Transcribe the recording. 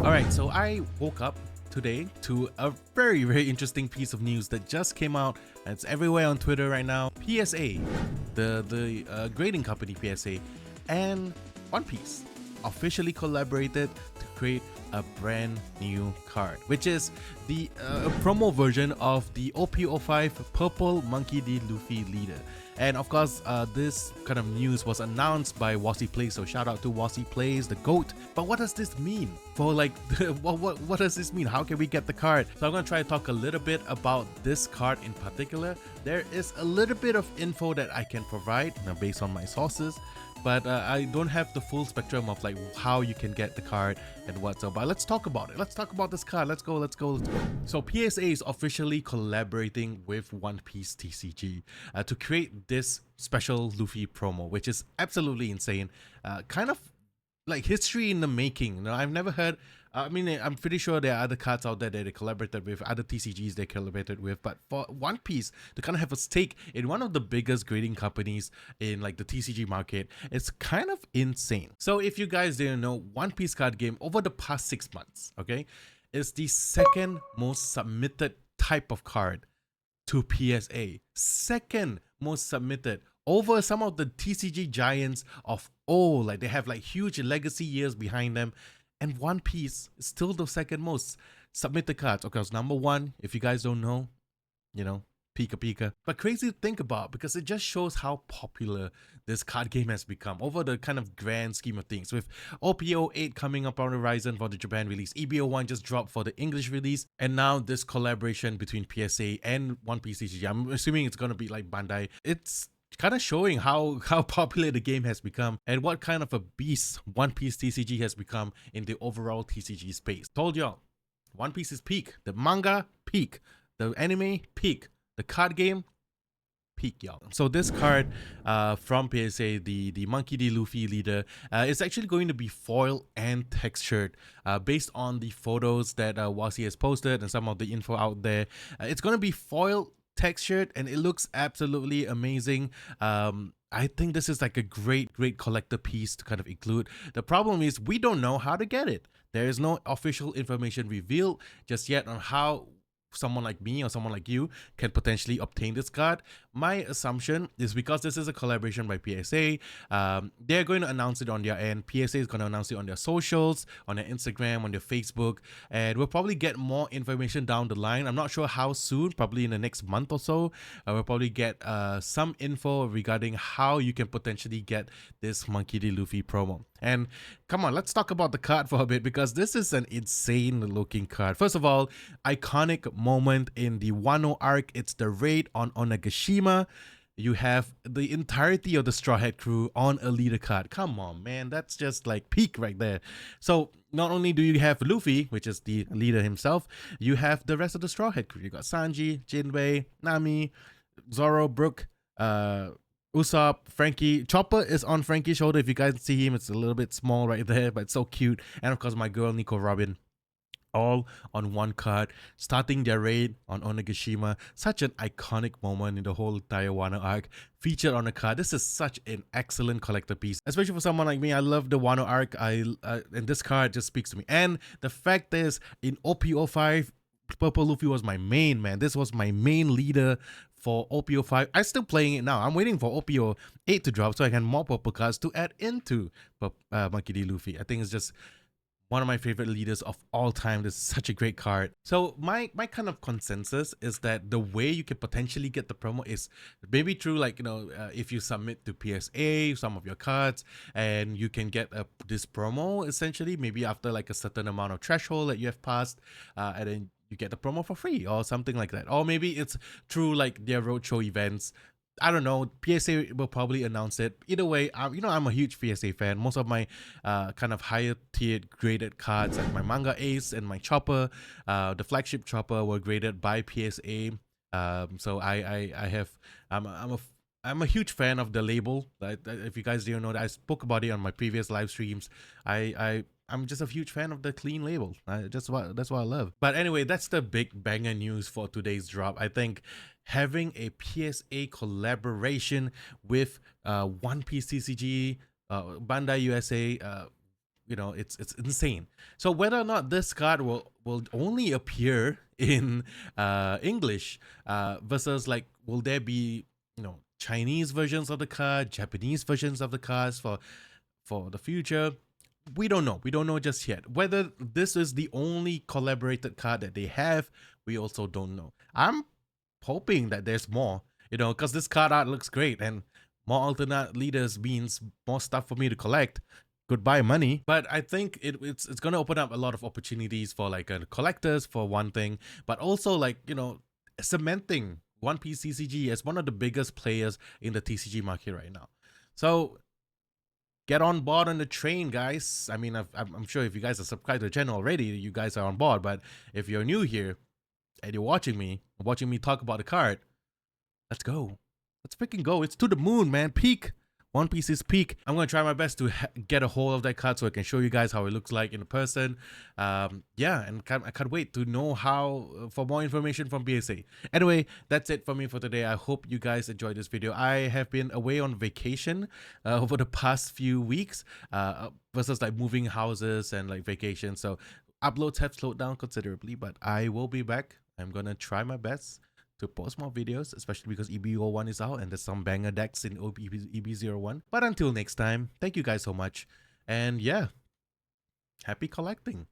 Alright, so I woke up today to a very interesting piece of news that just came out. It's everywhere on Twitter right now. PSA, the grading company PSA, and One Piece officially collaborated to create a brand new card, which is the promo version of the OP05 Purple Monkey D. Luffy leader. And of course, this kind of news was announced by Wassy Plays, so shout out to Wassy Plays, the GOAT. But what does this mean for like, what does this mean? How can we get the card? So I'm gonna try to talk a little bit about this card in particular. There is a little bit of info that I can provide based on my sources, but I don't have the full spectrum of like how you can get the card and what's up. But let's talk about it. Let's talk about this card. Let's go. So PSA is officially collaborating with One Piece TCG to create this special Luffy promo, which is absolutely insane. Kind of like history in the making. You know, I've never heard. I mean, I'm pretty sure there are other cards out there that they collaborated with, other TCGs they collaborated with, but for One Piece to kind of have a stake in one of the biggest grading companies in like the TCG market, it's kind of insane. So if you guys didn't know, One Piece card game over the past 6 months, okay, is the second most submitted type of card to PSA. Second most submitted over some of the TCG giants of old. Like they have like huge legacy years behind them. And One Piece is still the second most submitted cards. Okay, it's number one. If you guys don't know, you know, Pika Pika. But crazy to think about because it just shows how popular this card game has become over the kind of grand scheme of things. With OPO8 coming up on the horizon for the Japan release, EBO1 just dropped for the English release, and now this collaboration between PSA and One Piece TCG. I'm assuming it's gonna be like Bandai. It's kind of showing how popular the game has become and what kind of a beast One Piece TCG has become in the overall TCG space. Told y'all, One Piece is peak. The manga, peak. The anime, peak. The card game, peak, y'all. So this card from PSA, the Monkey D. Luffy leader, is actually going to be foil and textured based on the photos that Wassy has posted and some of the info out there. It's going to be foil, textured, and it looks absolutely amazing. I think this is like a great collector piece to kind of include. The problem is we don't know how to get it. There is no official information revealed just yet on how someone like me or someone like you can potentially obtain this card. My assumption is because this is a collaboration by PSA, they're going to announce it on their end. PSA is going to announce it on their socials, on their Instagram, on their Facebook, and we'll probably get more information down the line. I'm not sure how soon, probably in the next month or so. We'll probably get some info regarding how you can potentially get this Monkey D. Luffy promo. And come on, let's talk about the card for a bit because this is an insane looking card. First of all, iconic moment in the Wano arc. It's the raid on Onagashima. You have the entirety of the Straw Hat crew on a leader card. Come on, man, that's just like peak right there. So not only do you have Luffy, which is the leader himself, you have the rest of the Straw Hat crew. You got Sanji, Jinbei, Nami, Zoro, Brook, Usopp, Frankie. Chopper is on Frankie's shoulder. If you guys see him, it's a little bit small right there, but it's so cute. And of course, my girl Nico Robin, all on one card, starting their raid on Onagashima. Such an iconic moment in the whole entire Wano arc, featured on a card. This is such an excellent collector piece, especially for someone like me. I love the Wano arc. And this card just speaks to me. And the fact is, in OP05, Purple Luffy was my main, man. This was my main leader for OPO5. I'm still playing it now. I'm waiting for OPO8 to drop so I can more purple cards to add into Monkey D. Luffy. I think it's just one of my favorite leaders of all time. This is such a great card. So my kind of consensus is that the way you can potentially get the promo is maybe through like, you know, if you submit to PSA some of your cards and you can get this promo essentially, maybe after like a certain amount of threshold that you have passed, and then you get the promo for free or something like that. Or maybe it's through like their roadshow events. I don't know. PSA will probably announce it. Either way, you know, I'm a huge PSA fan. Most of my kind of higher tiered graded cards, like my Manga Ace and my Chopper, the flagship Chopper, were graded by PSA. So I'm a huge fan of the label. If you guys didn't know that, I spoke about it on my previous live streams. I'm just a huge fan of the clean label. That's what I love. But anyway, that's the big banger news for today's drop. I think having a PSA collaboration with One Piece TCG, Bandai USA, it's insane. So whether or not this card will only appear in English versus like, will there be Chinese versions of the card, Japanese versions of the cards for the future? We don't know. We don't know just yet. Whether this is the only collaborated card that they have, we also don't know. I'm hoping that there's more, because this card art looks great, and more alternate leaders means more stuff for me to collect. Goodbye money. But I think it's going to open up a lot of opportunities for like collectors for one thing, but also like, cementing One Piece TCG as one of the biggest players in the TCG market right now. So get on board on the train, guys. I mean, I'm sure if you guys are subscribed to the channel already, you guys are on board. But if you're new here and you're watching me talk about the card, let's go. Let's freaking go. It's to the moon, man. Peak. One Piece is peak. I'm going to try my best to get a hold of that card so I can show you guys how it looks like in person. Yeah, and I can't wait to know for more information from PSA. Anyway, that's it for me for today. I hope you guys enjoyed this video. I have been away on vacation over the past few weeks versus like moving houses and like vacation. So uploads have slowed down considerably, but I will be back. I'm going to try my best to post more videos, especially because EB01 is out and there's some banger decks in EB01. But until next time, thank you guys so much. And yeah, happy collecting.